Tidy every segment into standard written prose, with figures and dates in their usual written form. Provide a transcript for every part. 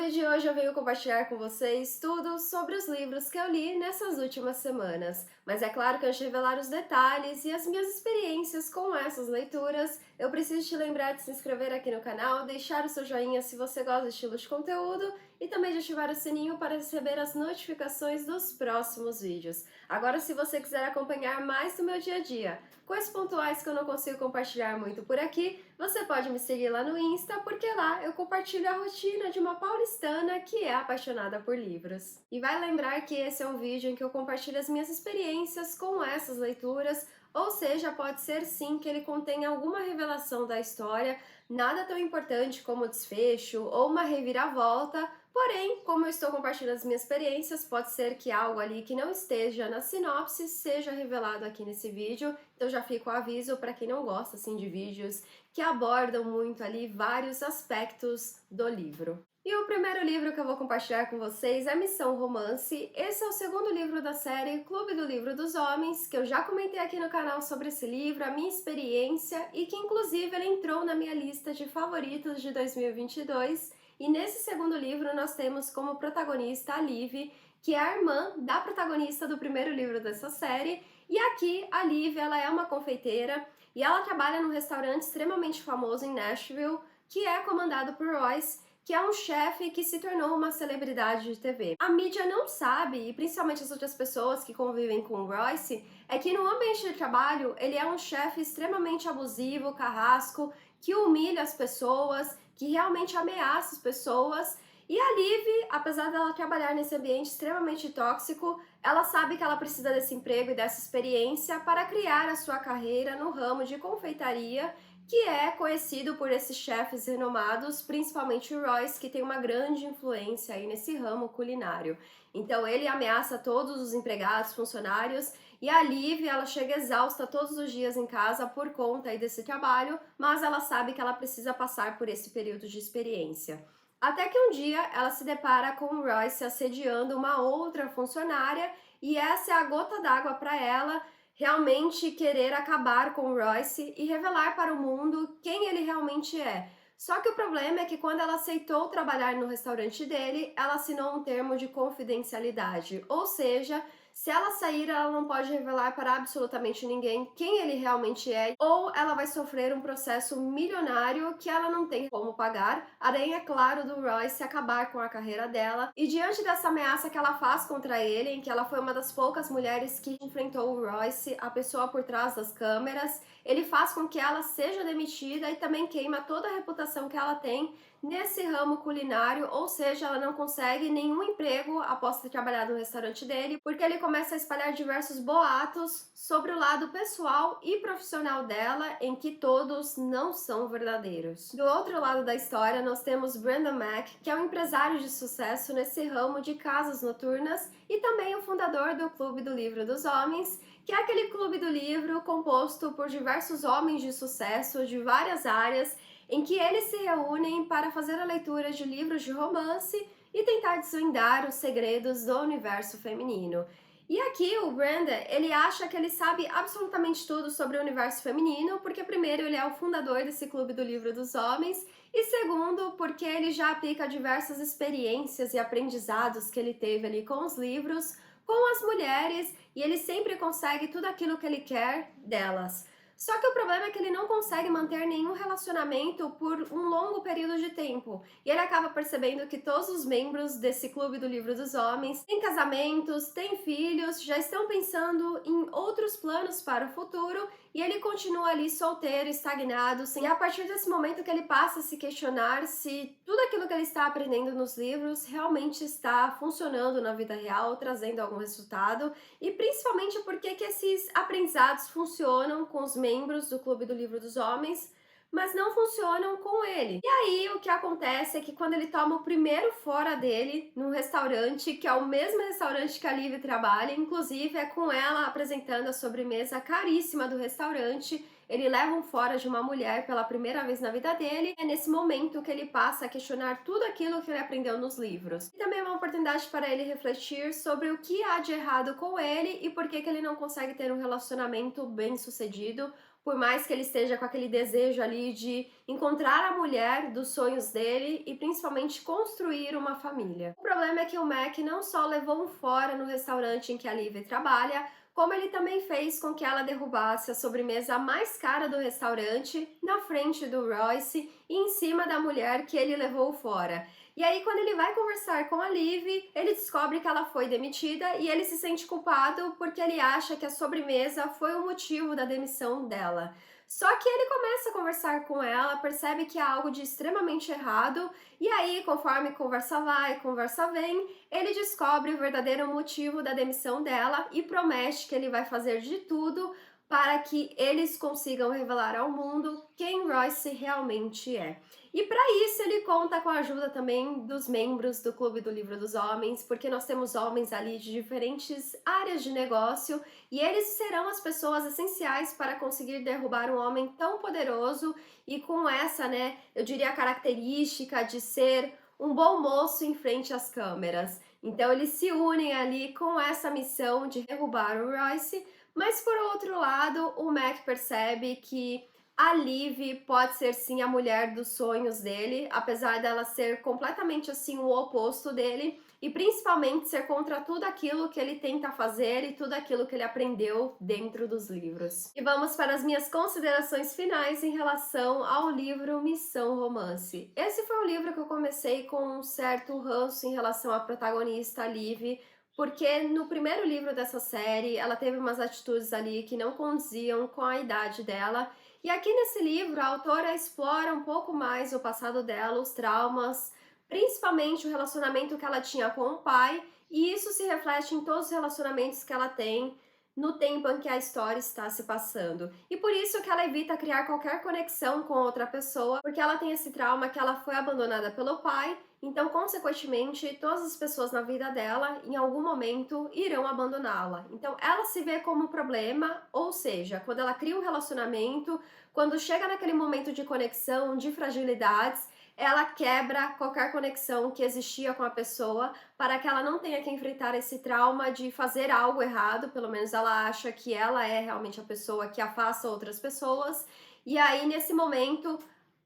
vídeo de hoje eu venho compartilhar com vocês tudo sobre os livros que eu li nessas últimas semanas. Mas é claro que antes de revelar os detalhes e as minhas experiências com essas leituras, eu preciso te lembrar de se inscrever aqui no canal, deixar o seu joinha se você gosta desse estilo de conteúdo e também de ativar o sininho para receber as notificações dos próximos vídeos. Agora, se você quiser acompanhar mais do meu dia a dia, coisas pontuais que eu não consigo compartilhar muito por aqui, você pode me seguir lá no Insta, porque lá eu compartilho a rotina de uma paulistana que é apaixonada por livros. E vai lembrar que esse é um vídeo em que eu compartilho as minhas experiências com essas leituras, ou seja, pode ser sim que ele contenha alguma revelação da história, nada tão importante como o desfecho ou uma reviravolta. Porém, como eu estou compartilhando as minhas experiências, pode ser que algo ali que não esteja na sinopse seja revelado aqui nesse vídeo. Então já fica o aviso para quem não gosta assim de vídeos que abordam muito ali vários aspectos do livro. E o primeiro livro que eu vou compartilhar com vocês é Missão Romance. Esse é o segundo livro da série Clube do Livro dos Homens, que eu já comentei aqui no canal sobre esse livro, a minha experiência, e que inclusive ele entrou na minha lista de favoritos de 2022. E nesse segundo livro nós temos como protagonista a Liv, que é a irmã da protagonista do primeiro livro dessa série. E aqui a Liv, ela é uma confeiteira e ela trabalha num restaurante extremamente famoso em Nashville, que é comandado por Royce, que é um chefe que se tornou uma celebridade de TV. A mídia não sabe, e principalmente as outras pessoas que convivem com o Royce, é que no ambiente de trabalho ele é um chefe extremamente abusivo, carrasco, que humilha as pessoas, que realmente ameaça as pessoas. E a Liv, apesar dela trabalhar nesse ambiente extremamente tóxico, ela sabe que ela precisa desse emprego e dessa experiência para criar a sua carreira no ramo de confeitaria, que é conhecido por esses chefes renomados, principalmente o Royce, que tem uma grande influência aí nesse ramo culinário. Então ele ameaça todos os empregados, funcionários, e a Liv, ela chega exausta todos os dias em casa por conta aí desse trabalho, mas ela sabe que ela precisa passar por esse período de experiência. Até que um dia ela se depara com o Royce assediando uma outra funcionária, e essa é a gota d'água para ela realmente querer acabar com o Royce e revelar para o mundo quem ele realmente é. Só que o problema é que quando ela aceitou trabalhar no restaurante dele, ela assinou um termo de confidencialidade, ou seja, se ela sair, ela não pode revelar para absolutamente ninguém quem ele realmente é, ou ela vai sofrer um processo milionário que ela não tem como pagar, além, é claro, do Royce acabar com a carreira dela. E diante dessa ameaça que ela faz contra ele, em que ela foi uma das poucas mulheres que enfrentou o Royce, a pessoa por trás das câmeras, ele faz com que ela seja demitida e também queima toda a reputação que ela tem nesse ramo culinário, ou seja, ela não consegue nenhum emprego após ter trabalhado no restaurante dele, porque ele começa a espalhar diversos boatos sobre o lado pessoal e profissional dela, em que todos não são verdadeiros. Do outro lado da história, nós temos Brandon Mack, que é um empresário de sucesso nesse ramo de casas noturnas e também o fundador do Clube do Livro dos Homens, que é aquele clube do livro composto por diversos homens de sucesso de várias áreas, em que eles se reúnem para fazer a leitura de livros de romance e tentar desvendar os segredos do universo feminino. E aqui o Brandon, ele acha que ele sabe absolutamente tudo sobre o universo feminino, porque primeiro ele é o fundador desse clube do livro dos homens, e segundo, porque ele já aplica diversas experiências e aprendizados que ele teve ali com os livros, com as mulheres, e ele sempre consegue tudo aquilo que ele quer delas. Só que o problema é que ele não consegue manter nenhum relacionamento por um longo período de tempo. E ele acaba percebendo que todos os membros desse clube do livro dos homens têm casamentos, têm filhos, já estão pensando em outros planos para o futuro, e ele continua ali solteiro, estagnado, e a partir desse momento que ele passa a se questionar se tudo aquilo que ele está aprendendo nos livros realmente está funcionando na vida real, trazendo algum resultado, e principalmente porque que esses aprendizados funcionam com os membros do Clube do Livro dos Homens, mas não funcionam com ele. E aí o que acontece é que quando ele toma o primeiro fora dele num restaurante, que é o mesmo restaurante que a Liv trabalha, inclusive é com ela apresentando a sobremesa caríssima do restaurante, ele leva um fora de uma mulher pela primeira vez na vida dele. É nesse momento que ele passa a questionar tudo aquilo que ele aprendeu nos livros. E também é uma oportunidade para ele refletir sobre o que há de errado com ele e por que ele não consegue ter um relacionamento bem sucedido, por mais que ele esteja com aquele desejo ali de encontrar a mulher dos sonhos dele e principalmente construir uma família. O problema é que o Mac não só levou um fora no restaurante em que a Liv trabalha, como ele também fez com que ela derrubasse a sobremesa mais cara do restaurante na frente do Royce e em cima da mulher que ele levou fora. E aí, quando ele vai conversar com a Liv, ele descobre que ela foi demitida e ele se sente culpado porque ele acha que a sobremesa foi o motivo da demissão dela. Só que ele começa a conversar com ela, percebe que há algo de extremamente errado, e aí, conforme conversa vai, conversa vem, ele descobre o verdadeiro motivo da demissão dela e promete que ele vai fazer de tudo para que eles consigam revelar ao mundo quem Royce realmente é. E para isso ele conta com a ajuda também dos membros do Clube do Livro dos Homens, porque nós temos homens ali de diferentes áreas de negócio e eles serão as pessoas essenciais para conseguir derrubar um homem tão poderoso e com essa, né, eu diria, característica de ser um bom moço em frente às câmeras. Então eles se unem ali com essa missão de derrubar o Royce, mas por outro lado, o Mac percebe que a Liv pode ser sim a mulher dos sonhos dele, apesar dela ser completamente assim o oposto dele e principalmente ser contra tudo aquilo que ele tenta fazer e tudo aquilo que ele aprendeu dentro dos livros. E vamos para as minhas considerações finais em relação ao livro Missão Romance. Esse foi um livro que eu comecei com um certo ranço em relação à protagonista Liv, porque no primeiro livro dessa série ela teve umas atitudes ali que não condiziam com a idade dela. E aqui nesse livro, a autora explora um pouco mais o passado dela, os traumas, principalmente o relacionamento que ela tinha com o pai, e isso se reflete em todos os relacionamentos que ela tem no tempo em que a história está se passando. E por isso que ela evita criar qualquer conexão com outra pessoa, porque ela tem esse trauma que ela foi abandonada pelo pai, então, consequentemente, todas as pessoas na vida dela, em algum momento, irão abandoná-la. Então, ela se vê como problema, ou seja, quando ela cria um relacionamento, quando chega naquele momento de conexão, de fragilidades, ela quebra qualquer conexão que existia com a pessoa para que ela não tenha que enfrentar esse trauma de fazer algo errado, pelo menos ela acha que ela é realmente a pessoa que afasta outras pessoas, e aí, nesse momento,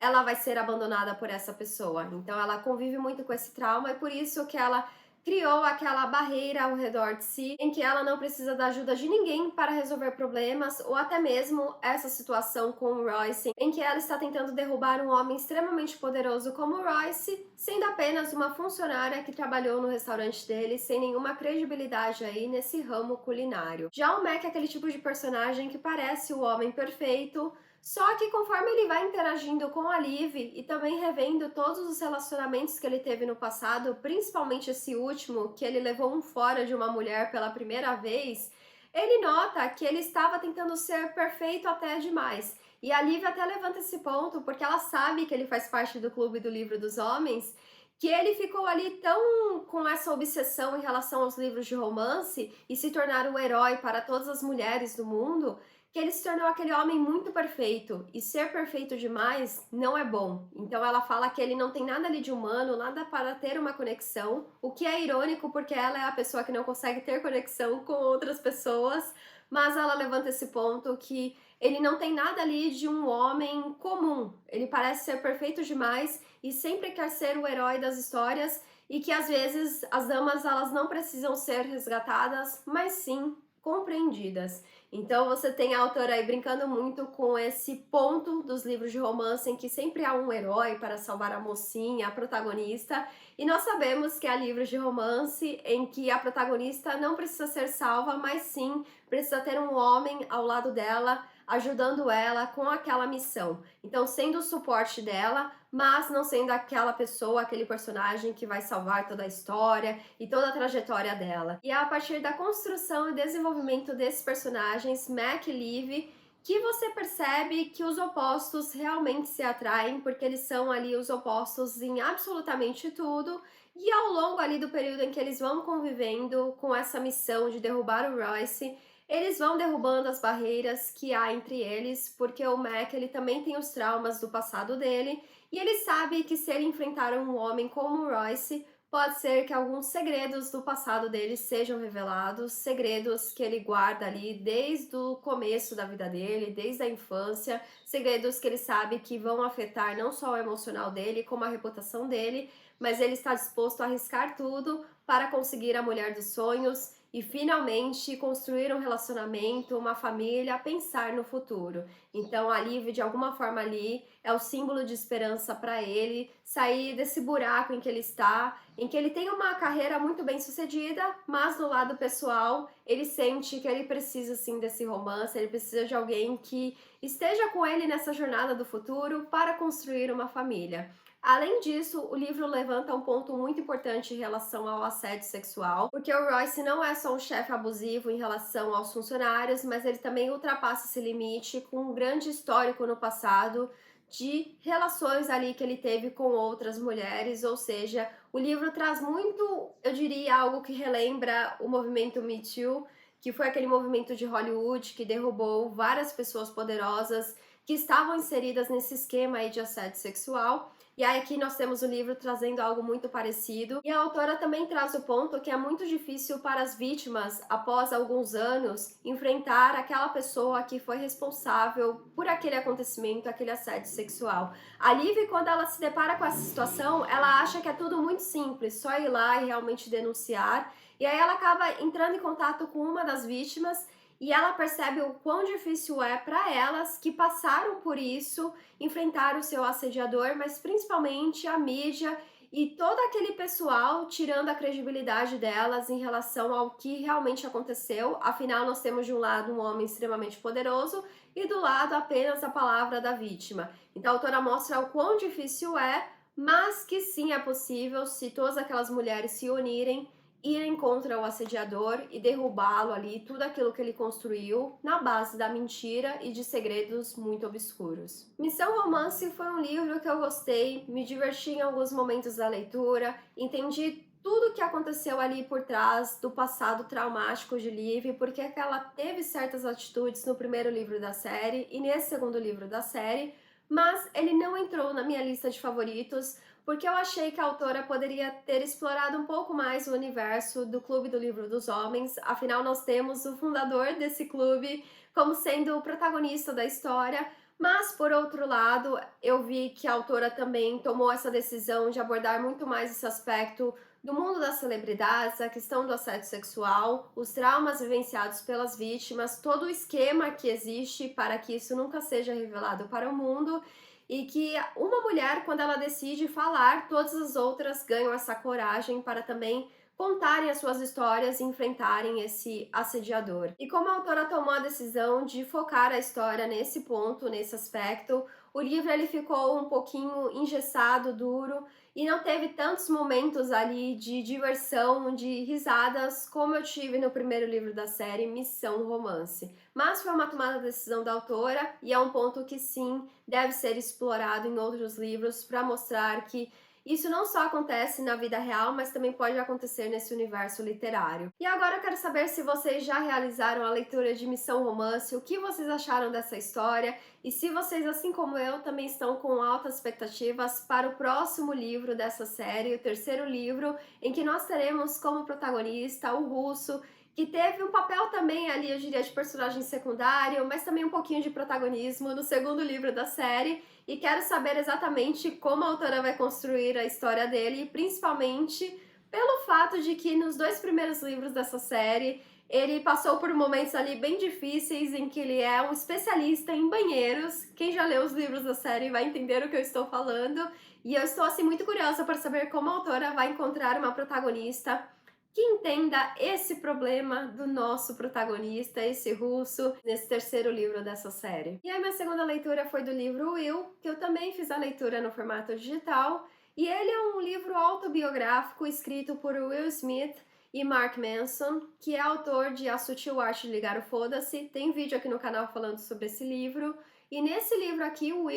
ela vai ser abandonada por essa pessoa. Então ela convive muito com esse trauma e por isso que ela criou aquela barreira ao redor de si, em que ela não precisa da ajuda de ninguém para resolver problemas, ou até mesmo essa situação com o Royce, em que ela está tentando derrubar um homem extremamente poderoso como o Royce, sendo apenas uma funcionária que trabalhou no restaurante dele, sem nenhuma credibilidade aí nesse ramo culinário. Já o Mac é aquele tipo de personagem que parece o homem perfeito, só que conforme ele vai interagindo com a Liv e também revendo todos os relacionamentos que ele teve no passado, principalmente esse último, que ele levou um fora de uma mulher pela primeira vez, ele nota que ele estava tentando ser perfeito até demais. E a Liv até levanta esse ponto porque ela sabe que ele faz parte do Clube do Livro dos Homens, que ele ficou ali tão com essa obsessão em relação aos livros de romance e se tornar um herói para todas as mulheres do mundo, que ele se tornou aquele homem muito perfeito, e ser perfeito demais não é bom. Então ela fala que ele não tem nada ali de humano, nada para ter uma conexão, o que é irônico porque ela é a pessoa que não consegue ter conexão com outras pessoas, mas ela levanta esse ponto que ele não tem nada ali de um homem comum. Ele parece ser perfeito demais e sempre quer ser o herói das histórias e que às vezes as damas elas não precisam ser resgatadas, mas sim compreendidas. Então você tem a autora aí brincando muito com esse ponto dos livros de romance em que sempre há um herói para salvar a mocinha, a protagonista, e nós sabemos que há livros de romance em que a protagonista não precisa ser salva, mas sim precisa ter um homem ao lado dela, ajudando ela com aquela missão. Então, sendo o suporte dela, mas não sendo aquela pessoa, aquele personagem que vai salvar toda a história e toda a trajetória dela. E é a partir da construção e desenvolvimento desses personagens, Mac e Liv, que você percebe que os opostos realmente se atraem, porque eles são ali os opostos em absolutamente tudo, e ao longo ali do período em que eles vão convivendo com essa missão de derrubar o Royce, eles vão derrubando as barreiras que há entre eles, porque o Mac ele também tem os traumas do passado dele, e ele sabe que se ele enfrentar um homem como o Royce, Pode ser que alguns segredos do passado dele sejam revelados, segredos que ele guarda ali desde o começo da vida dele, desde a infância, segredos que ele sabe que vão afetar não só o emocional dele, como a reputação dele, mas ele está disposto a arriscar tudo para conseguir a mulher dos sonhos e finalmente construir um relacionamento, uma família, pensar no futuro. Então, a Liv, de alguma forma ali, é o símbolo de esperança para ele sair desse buraco em que ele está, em que ele tem uma carreira muito bem sucedida, mas no lado pessoal, ele sente que ele precisa sim desse romance, ele precisa de alguém que esteja com ele nessa jornada do futuro para construir uma família. Além disso, o livro levanta um ponto muito importante em relação ao assédio sexual, porque o Royce não é só um chefe abusivo em relação aos funcionários, mas ele também ultrapassa esse limite com um grande histórico no passado de relações ali que ele teve com outras mulheres, ou seja, o livro traz muito, eu diria, algo que relembra o movimento Me Too, que foi aquele movimento de Hollywood que derrubou várias pessoas poderosas que estavam inseridas nesse esquema aí de assédio sexual. E aí aqui nós temos o livro trazendo algo muito parecido. E a autora também traz o ponto que é muito difícil para as vítimas, após alguns anos, enfrentar aquela pessoa que foi responsável por aquele acontecimento, aquele assédio sexual. A Liv, quando ela se depara com essa situação, ela acha que é tudo muito simples, só ir lá e realmente denunciar. E aí ela acaba entrando em contato com uma das vítimas e ela percebe o quão difícil é para elas que passaram por isso enfrentar o seu assediador, mas principalmente a mídia e todo aquele pessoal tirando a credibilidade delas em relação ao que realmente aconteceu. Afinal, nós temos de um lado um homem extremamente poderoso e do lado apenas a palavra da vítima. Então a autora mostra o quão difícil é, mas que sim é possível se todas aquelas mulheres se unirem, irem contra o assediador e derrubá-lo ali, tudo aquilo que ele construiu na base da mentira e de segredos muito obscuros. Missão Romance foi um livro que eu gostei, me diverti em alguns momentos da leitura, entendi tudo o que aconteceu ali por trás do passado traumático de Liv, porque ela teve certas atitudes no primeiro livro da série e nesse segundo livro da série, mas ele não entrou na minha lista de favoritos, porque eu achei que a autora poderia ter explorado um pouco mais o universo do Clube do Livro dos Homens, afinal nós temos o fundador desse clube como sendo o protagonista da história, mas por outro lado, eu vi que a autora também tomou essa decisão de abordar muito mais esse aspecto do mundo das celebridades, a questão do assédio sexual, os traumas vivenciados pelas vítimas, todo o esquema que existe para que isso nunca seja revelado para o mundo e que uma mulher, quando ela decide falar, todas as outras ganham essa coragem para também contarem as suas histórias e enfrentarem esse assediador. E como a autora tomou a decisão de focar a história nesse ponto, nesse aspecto, o livro ele ficou um pouquinho engessado, duro, e não teve tantos momentos ali de diversão, de risadas, como eu tive no primeiro livro da série, Missão Romance. Mas foi uma tomada de decisão da autora e é um ponto que sim deve ser explorado em outros livros para mostrar que isso não só acontece na vida real, mas também pode acontecer nesse universo literário. E agora eu quero saber se vocês já realizaram a leitura de Missão Romance, o que vocês acharam dessa história e se vocês, assim como eu, também estão com altas expectativas para o próximo livro dessa série, o terceiro livro, em que nós teremos como protagonista o Russo, que teve um papel também ali, eu diria, de personagem secundário, mas também um pouquinho de protagonismo no segundo livro da série, e quero saber exatamente como a autora vai construir a história dele, principalmente pelo fato de que nos dois primeiros livros dessa série ele passou por momentos ali bem difíceis em que ele é um especialista em banheiros. Quem já leu os livros da série vai entender o que eu estou falando, e eu estou assim muito curiosa para saber como a autora vai encontrar uma protagonista que entenda esse problema do nosso protagonista, esse russo, nesse terceiro livro dessa série. E a minha segunda leitura foi do livro Will, que eu também fiz a leitura no formato digital, e ele é um livro autobiográfico escrito por Will Smith e Mark Manson, que é autor de A Sutil Arte de Ligar o Foda-se. Tem vídeo aqui no canal falando sobre esse livro, e nesse livro aqui, o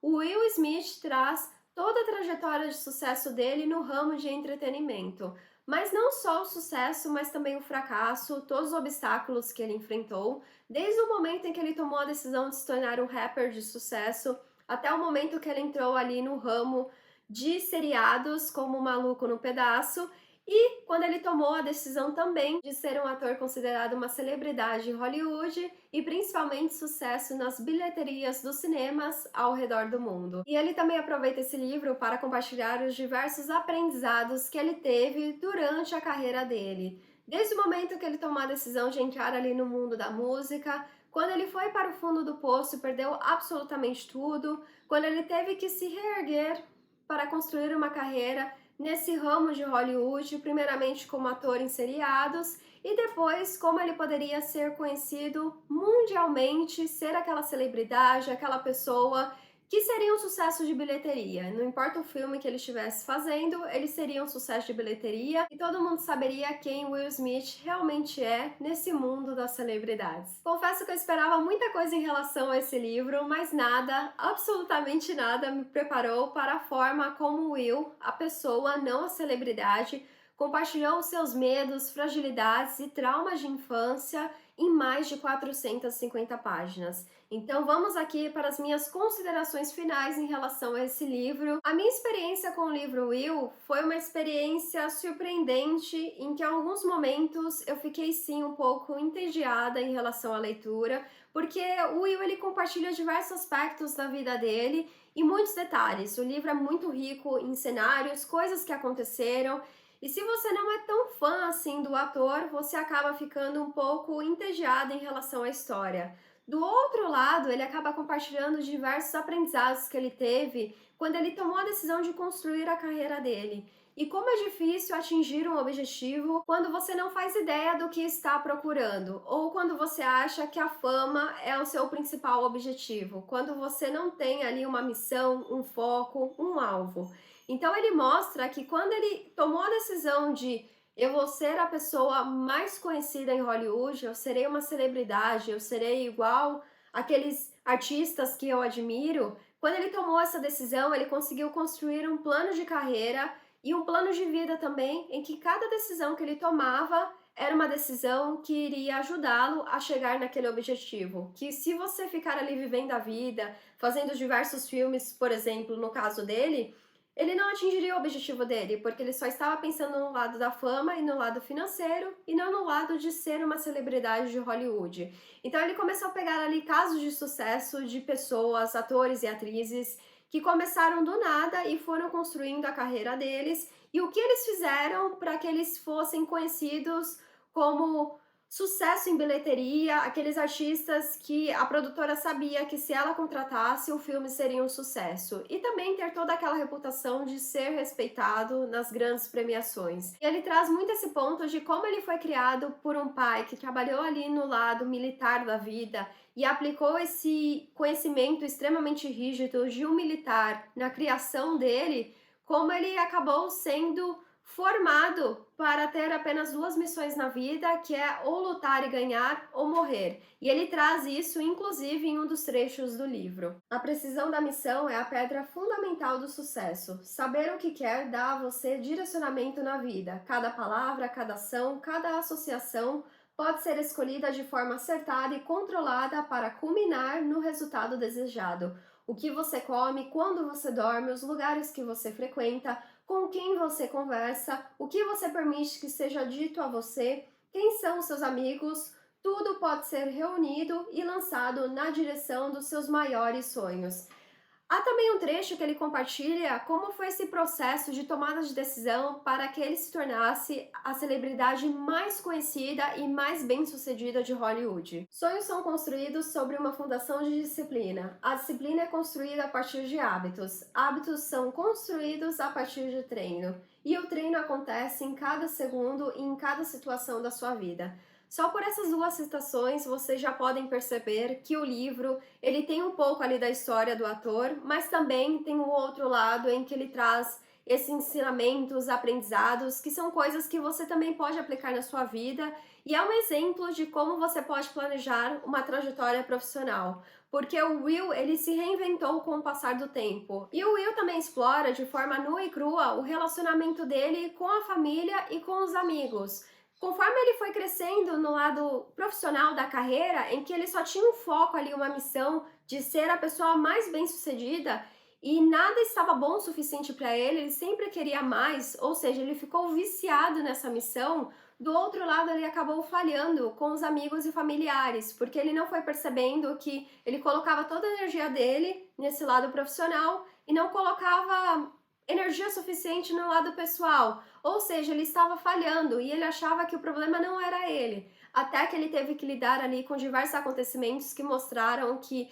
Will Smith traz toda a trajetória de sucesso dele no ramo de entretenimento. Mas não só o sucesso, mas também o fracasso, todos os obstáculos que ele enfrentou, desde o momento em que ele tomou a decisão de se tornar um rapper de sucesso, até o momento que ele entrou ali no ramo de seriados como Maluco no Pedaço, e quando ele tomou a decisão também de ser um ator considerado uma celebridade em Hollywood e principalmente sucesso nas bilheterias dos cinemas ao redor do mundo. E ele também aproveita esse livro para compartilhar os diversos aprendizados que ele teve durante a carreira dele. Desde o momento que ele tomou a decisão de entrar ali no mundo da música, quando ele foi para o fundo do poço e perdeu absolutamente tudo, quando ele teve que se reerguer para construir uma carreira nesse ramo de Hollywood, primeiramente como ator em seriados e depois como ele poderia ser conhecido mundialmente, ser aquela celebridade, aquela pessoa que seria um sucesso de bilheteria. Não importa o filme que ele estivesse fazendo, ele seria um sucesso de bilheteria e todo mundo saberia quem Will Smith realmente é nesse mundo das celebridades. Confesso que eu esperava muita coisa em relação a esse livro, mas nada, absolutamente nada, me preparou para a forma como Will, a pessoa, não a celebridade, compartilhou seus medos, fragilidades e traumas de infância em mais de 450 páginas. Então vamos aqui para as minhas considerações finais em relação a esse livro. A minha experiência com o livro Will foi uma experiência surpreendente em que em alguns momentos eu fiquei sim um pouco entediada em relação à leitura, porque o Will ele compartilha diversos aspectos da vida dele e muitos detalhes. O livro é muito rico em cenários, coisas que aconteceram. E se você não é tão fã assim do ator, você acaba ficando um pouco entediado em relação à história. Do outro lado, ele acaba compartilhando diversos aprendizados que ele teve quando ele tomou a decisão de construir a carreira dele. E como é difícil atingir um objetivo quando você não faz ideia do que está procurando, ou quando você acha que a fama é o seu principal objetivo, quando você não tem ali uma missão, um foco, um alvo. Então ele mostra que quando ele tomou a decisão de eu vou ser a pessoa mais conhecida em Hollywood, eu serei uma celebridade, eu serei igual aqueles artistas que eu admiro. Quando ele tomou essa decisão, ele conseguiu construir um plano de carreira e um plano de vida também, em que cada decisão que ele tomava era uma decisão que iria ajudá-lo a chegar naquele objetivo. Que se você ficar ali vivendo a vida, fazendo diversos filmes, por exemplo, no caso dele, ele não atingiria o objetivo dele, porque ele só estava pensando no lado da fama e no lado financeiro, e não no lado de ser uma celebridade de Hollywood. Então ele começou a pegar ali casos de sucesso de pessoas, atores e atrizes, que começaram do nada e foram construindo a carreira deles, e o que eles fizeram para que eles fossem conhecidos como sucesso em bilheteria, aqueles artistas que a produtora sabia que se ela contratasse, o filme seria um sucesso. E também ter toda aquela reputação de ser respeitado nas grandes premiações. E ele traz muito esse ponto de como ele foi criado por um pai que trabalhou ali no lado militar da vida e aplicou esse conhecimento extremamente rígido de um militar na criação dele, como ele acabou sendo formado para ter apenas duas missões na vida, que é ou lutar e ganhar ou morrer. E ele traz isso, inclusive, em um dos trechos do livro. A precisão da missão é a pedra fundamental do sucesso. Saber o que quer dá a você direcionamento na vida. Cada palavra, cada ação, cada associação pode ser escolhida de forma acertada e controlada para culminar no resultado desejado. O que você come, quando você dorme, os lugares que você frequenta, com quem você conversa, o que você permite que seja dito a você, quem são os seus amigos, tudo pode ser reunido e lançado na direção dos seus maiores sonhos. Há também um trecho que ele compartilha como foi esse processo de tomada de decisão para que ele se tornasse a celebridade mais conhecida e mais bem-sucedida de Hollywood. Sonhos são construídos sobre uma fundação de disciplina. A disciplina é construída a partir de hábitos. Hábitos são construídos a partir de treino. E o treino acontece em cada segundo e em cada situação da sua vida. Só por essas duas citações vocês já podem perceber que o livro ele tem um pouco ali da história do ator, mas também tem o outro lado em que ele traz esses ensinamentos, aprendizados, que são coisas que você também pode aplicar na sua vida e é um exemplo de como você pode planejar uma trajetória profissional. Porque o Will, ele se reinventou com o passar do tempo. E o Will também explora de forma nua e crua o relacionamento dele com a família e com os amigos. Conforme ele foi crescendo no lado profissional da carreira, em que ele só tinha um foco ali, uma missão de ser a pessoa mais bem-sucedida, e nada estava bom o suficiente para ele sempre queria mais, ou seja, ele ficou viciado nessa missão. Do outro lado, ele acabou falhando com os amigos e familiares, porque ele não foi percebendo que ele colocava toda a energia dele nesse lado profissional e não colocava energia suficiente no lado pessoal. Ou seja, ele estava falhando e ele achava que o problema não era ele. Até que ele teve que lidar ali com diversos acontecimentos que mostraram que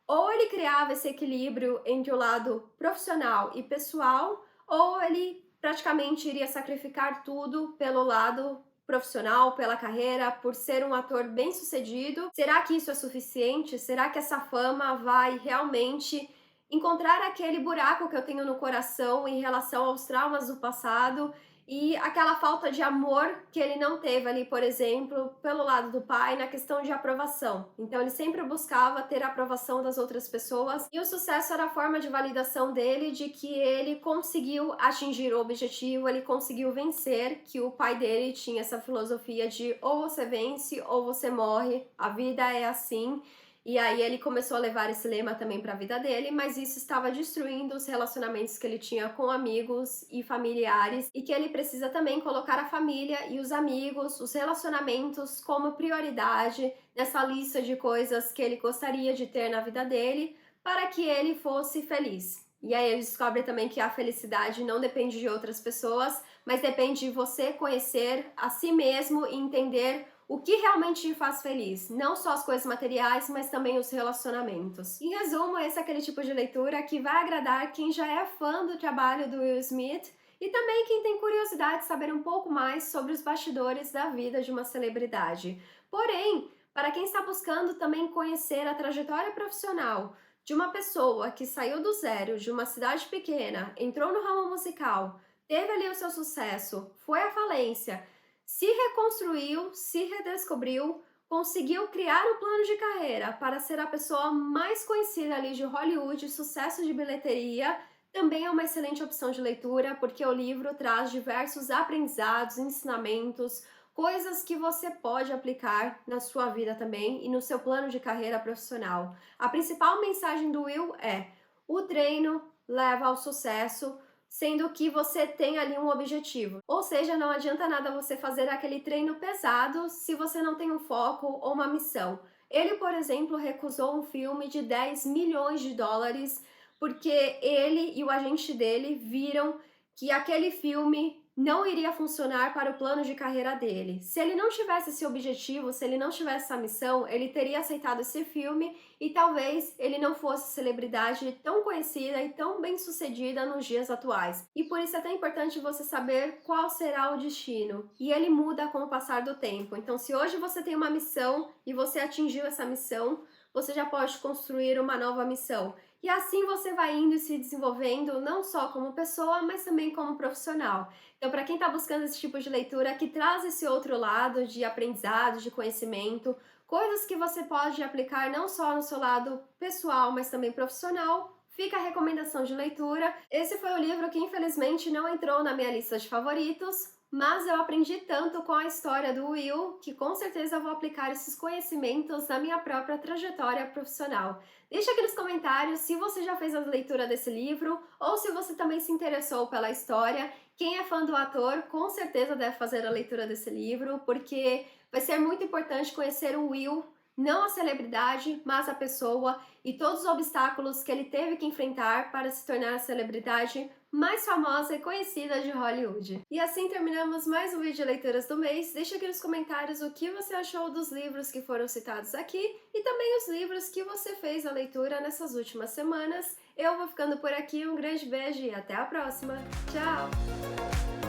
ou ele criava esse equilíbrio entre o lado profissional e pessoal, ou ele praticamente iria sacrificar tudo pelo lado profissional, pela carreira, por ser um ator bem-sucedido. Será que isso é suficiente? Será que essa fama vai realmente encontrar aquele buraco que eu tenho no coração em relação aos traumas do passado e aquela falta de amor que ele não teve ali, por exemplo, pelo lado do pai, na questão de aprovação. Então ele sempre buscava ter a aprovação das outras pessoas e o sucesso era a forma de validação dele de que ele conseguiu atingir o objetivo, ele conseguiu vencer, que o pai dele tinha essa filosofia de ou você vence ou você morre, a vida é assim. E aí ele começou a levar esse lema também para a vida dele, mas isso estava destruindo os relacionamentos que ele tinha com amigos e familiares e que ele precisa também colocar a família e os amigos, os relacionamentos como prioridade nessa lista de coisas que ele gostaria de ter na vida dele para que ele fosse feliz. E aí ele descobre também que a felicidade não depende de outras pessoas, mas depende de você conhecer a si mesmo e entender o que realmente te faz feliz, não só as coisas materiais, mas também os relacionamentos. Em resumo, esse é aquele tipo de leitura que vai agradar quem já é fã do trabalho do Will Smith e também quem tem curiosidade de saber um pouco mais sobre os bastidores da vida de uma celebridade. Porém, para quem está buscando também conhecer a trajetória profissional de uma pessoa que saiu do zero, de uma cidade pequena, entrou no ramo musical, teve ali o seu sucesso, foi à falência, se reconstruiu, se redescobriu, conseguiu criar um plano de carreira para ser a pessoa mais conhecida ali de Hollywood, sucesso de bilheteria, também é uma excelente opção de leitura, porque o livro traz diversos aprendizados, ensinamentos, coisas que você pode aplicar na sua vida também e no seu plano de carreira profissional. A principal mensagem do Will é: o treino leva ao sucesso, sendo que você tem ali um objetivo. Ou seja, não adianta nada você fazer aquele treino pesado se você não tem um foco ou uma missão. Ele, por exemplo, recusou um filme de 10 milhões de dólares porque ele e o agente dele viram que aquele filme não iria funcionar para o plano de carreira dele. Se ele não tivesse esse objetivo, se ele não tivesse essa missão, ele teria aceitado esse filme e talvez ele não fosse celebridade tão conhecida e tão bem-sucedida nos dias atuais. E por isso é tão importante você saber qual será o destino. E ele muda com o passar do tempo. Então, se hoje você tem uma missão e você atingiu essa missão, você já pode construir uma nova missão. E assim você vai indo e se desenvolvendo não só como pessoa, mas também como profissional. Então, para quem está buscando esse tipo de leitura que traz esse outro lado de aprendizado, de conhecimento, coisas que você pode aplicar não só no seu lado pessoal, mas também profissional, fica a recomendação de leitura. Esse foi o livro que infelizmente não entrou na minha lista de favoritos, mas eu aprendi tanto com a história do Will que com certeza eu vou aplicar esses conhecimentos na minha própria trajetória profissional. Deixa aqui nos comentários se você já fez a leitura desse livro ou se você também se interessou pela história. Quem é fã do ator com certeza deve fazer a leitura desse livro, porque vai ser muito importante conhecer o Will, não a celebridade, mas a pessoa e todos os obstáculos que ele teve que enfrentar para se tornar a celebridade mais famosa e conhecida de Hollywood. E assim terminamos mais um vídeo de leituras do mês. Deixa aqui nos comentários o que você achou dos livros que foram citados aqui e também os livros que você fez a leitura nessas últimas semanas. Eu vou ficando por aqui, um grande beijo e até a próxima. Tchau!